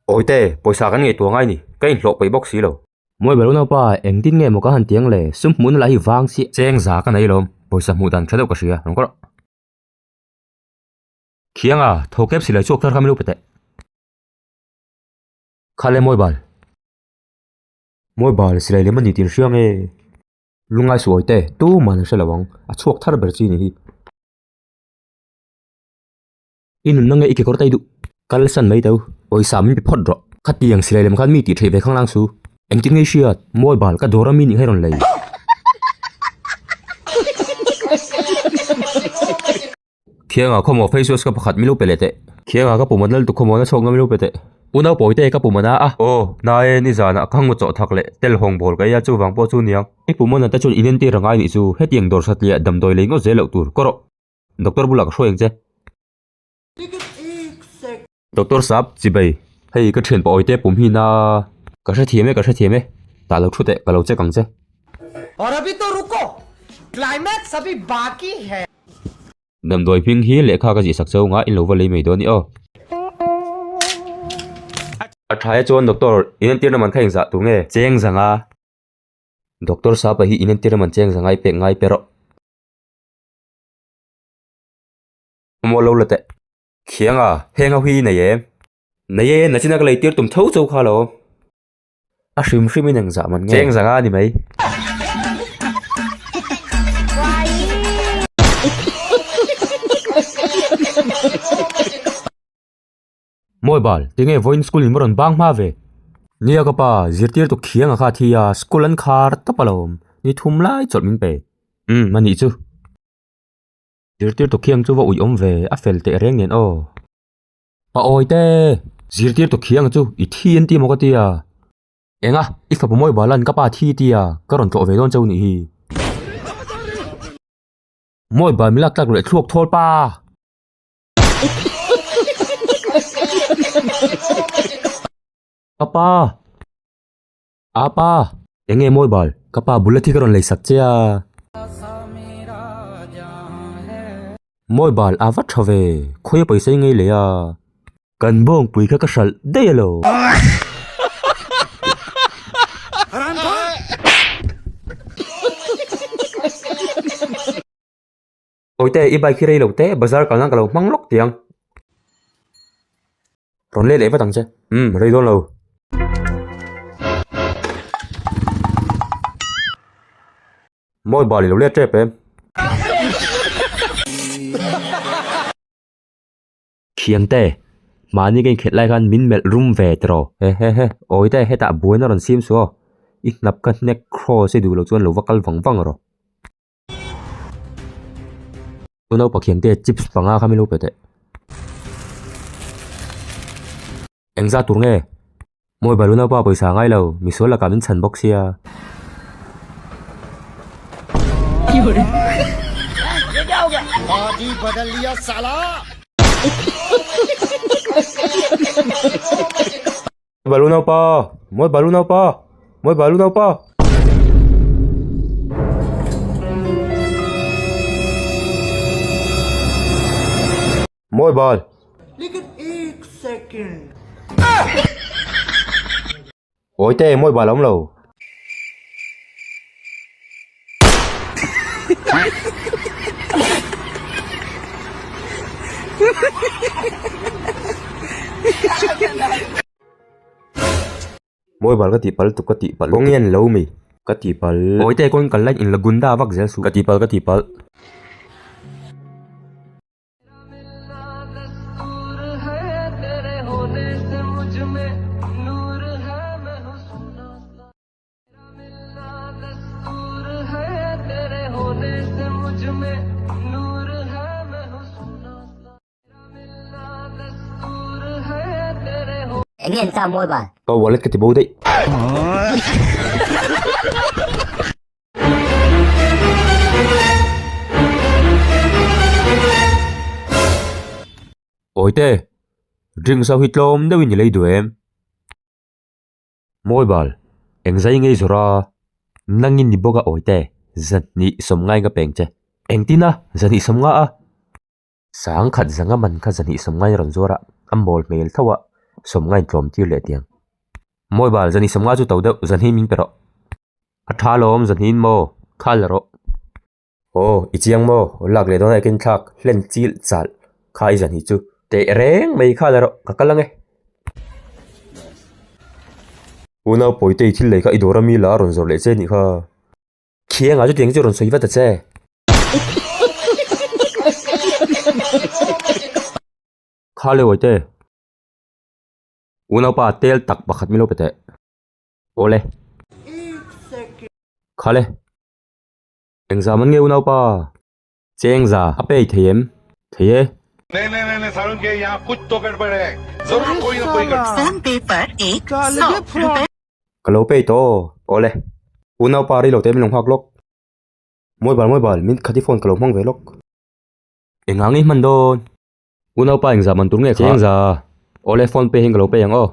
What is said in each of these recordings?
ôi tê bồi xa cái nghề tua ngay nè cái lộ bấy bóc xí lầu Moi balo na pa eng tin nge mo ka han tiang le sum mun la hi wang si cheng giá cái này lom bồi xa mù đàn đâu cái gì à không có khiang à thô kép xí lại chuộc thar khamilo pete khale moi bal xí lại lấy mình tiền riêng e lungai suy tê tu mà nó sẽ là vong à chuộc thar bờ chi nè in nang nge ikekor tai du kal san mai tau ôi xa mình bị phốt rồi khát tiền xí lại làm khát mi tịt về khang lang su eng tin nge shiat moi bal ka dora mi ni hai ron lei khiang à không có face wash cái khát milo pele tê khiang à cái bùn madal tu không có nó chọc milo pete unau bồi tê cái bùn mana à ô nai ni già na khang một chỗ thắc lệ tel hong bol cái ya chu vang po chu niang e pu mon ta chun inen ti rangai ni chu hết tiền đồ sắt lệ đầm đôi lấy ngó dễ lậu tur coro doctor bulak show anh chứ doctor sab chỉ bay hay cái chuyện bồi tê bùn hi na cái thiêm ấy ta lâu chút tệ cái lâu chết cẳng chứ और अभी तो रुको क्लाइमैक्स अभी बाकी है đầm đôi phim hi lệ kha cái gì sắc sâu ngã in lâu vào lấy mấy đứa nữa thái chọn doctor in tiền mình khai giả tu nghe cheng rằng à doctor sab hi in tiền mình cheng rằng ai pe ngay pero mo lâu là tệ khiang à heng huy này em nó chỉ là cái lấy tiền tụm thấu châu kha lo a shim shim in za man nge cheng rằng à đi mấy moi bal tinge voin school in moron bang ma ve nia ka pa zirtir tu khiang a kha thia school an khar ta palom ni thum lai chot min pe mani chu zirtir tu khiang chu wa ui om ve a fel te reng nen o pa oi te zirtir tu khiang chu I thi an ti mo ka tia enga ifa pa moi balan ka pa thi tia ka ron tlo ve don chau ni hi moi bal milak tak le thlok thol pa papa apa enge moi bal kapa bulati ka ron lei sak che a moi bal avat thave khoi paisa ngei le a kan bong pui kha ka sal de lo oi te I bai khi rei lo te bazar ka nang ka lo mang lok tiang ron le va tang che rei don lo moi bal lo le trep em khiang te mani gen khet lai kan min mel room ve tro he oi te heta buena ron sim so I nap kan nek cross se du lo chuan lo vakal wang ro unau pa khiang te chips panga khamilo pete engza tur nge moi baluna pa paisa ngai lo misola kamin chan box ya body बदल लिया साला baluna pa moi baluna pa moi bal लेकिन एक second oi te moi bal om lo moi bal ka ti pal tu ka ti pal ong yen lo mi ka ti pal oi te kon kal lai in la gunda vak zel su ka ti pal Again, sao môi bà? to wallet ka ti bo dei oi te ring sao hit lom de win lei du em moi bal eng zai ngei zora nangin ni boga oi te zan ni som ngai ga peng che eng tina zan ni som nga a sang khat zanga man kha zan ni som ngai ron zora am bol mail thawa som ngai tlom tir le tiang moi bal zani som nga chu to de zan hi min pero a tha lom zan hin mo khal ro o ichiang mo lak le don ai ken thak len chil chal khai zan hi chu te reng mai khal ro ka kalang e una poite thil le ka idora mi la ron zor le che ni kha khiang a chu tiang chu ron soi va ta che khale oite una pa tel tak pakhat milo pete ole khale examen nge una pa chengza ape theyem theye नहीं सारुण के यहाँ कुछ तो गड़बड़ है जरूर कोई ना कोई गड़बड़ फोन पे पर 100 रुपए kalo pe to ole una pa ri lo te milong hak lok moi bal min khati phone kalo mang ve lok engang man don una pa examen tur nge chengza ole phone pe hing kalo pe yang o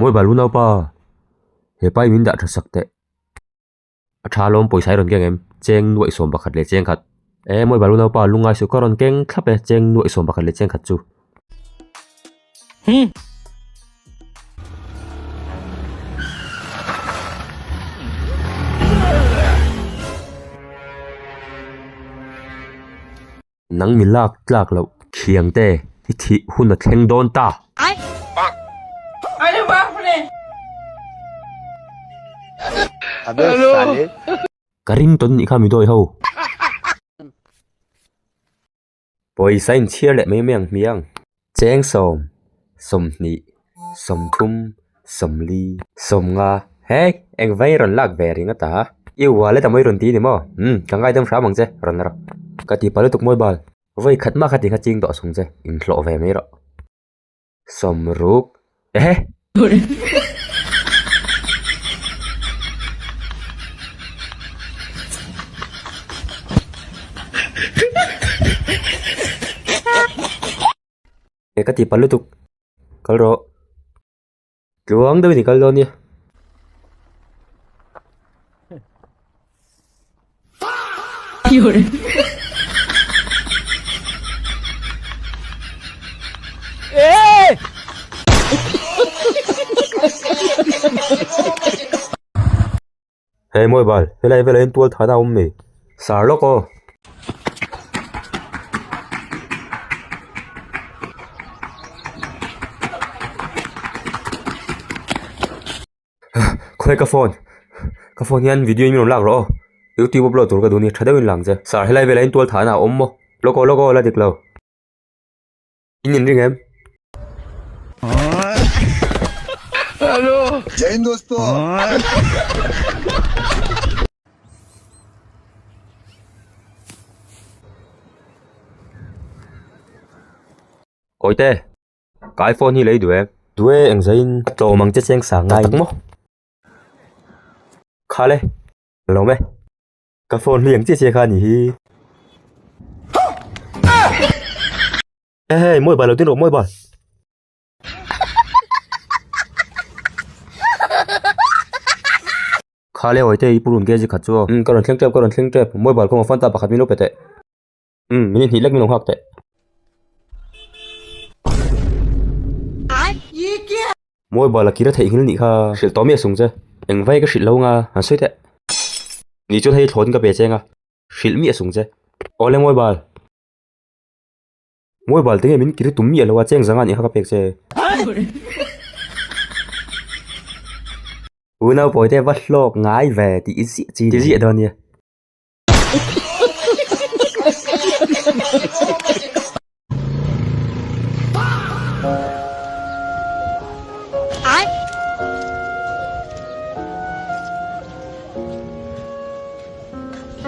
moi bal una pa he pai min da thasak te tha lom poisai ron keng em cheng nuai som bakhat le cheng khat e moi bal una pa lungai su karon keng thlape cheng nuai som bakhat le cheng khat chu nang mi lak tlak lo khiang te thi hun a thleng don ta अबे साले karing ton ni khami doi ho poi sain chia le me meng miang cheng som ni som thum som li som nga hey eng vai ron lak ve ringa ta yêu wa le ta moi ron ti ni mo ka ngai dam fra mang che ron ra ka ti palu tuk moi bal vai khat ma khati kha ching do sung che in thlo ve me ro som ruk cái tiệm palu tuk kalau juang đâu thì kalau nih hey moi bal velai em tual thana umme sar loko khoe ka phone yan video mi lak ro YouTube upload tur ka duni thada win lang je sar helai vela in tual thana ommo logo la diklo in ring em hello जय हिंद दोस्तों oi te cái phone hi lấy đuê anh zain to mang che cheng sang ngai mo khale lo me cái phone liang che che kha ni hi hey moi ba lo tin ro moi ba khale oi te ipurun ge ji khachu karon thleng trap moi bal ko fan ta pakhat mi lo pete mini hi lek mi long hak te moi bal la kira thei hil ni kha sil to me sung je eng vai ka sil lo nga han soi te ni chu thei thon ka be chenga sil mi sung je ole moi bal te min kiri tum mi lo wa cheng zanga ni kha ka pek che una poi te va hlok ngai ve ti zi don ni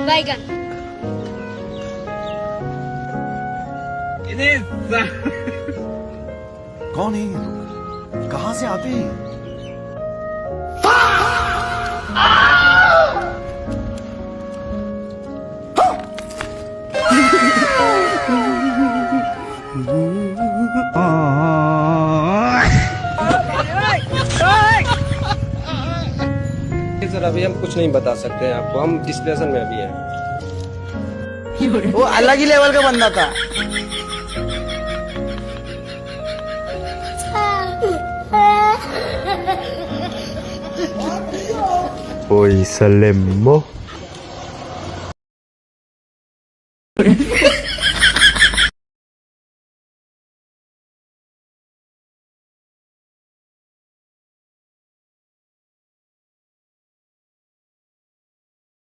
बैगन कौन है ये लोग कहाँ से आते हैं Ah sir अभी हम कुछ नहीं बता सकते हैं आपको, हम डिस्कशन में अभी हैं। वो अलग ही लेवल का बंदा था। Ôi Salem mo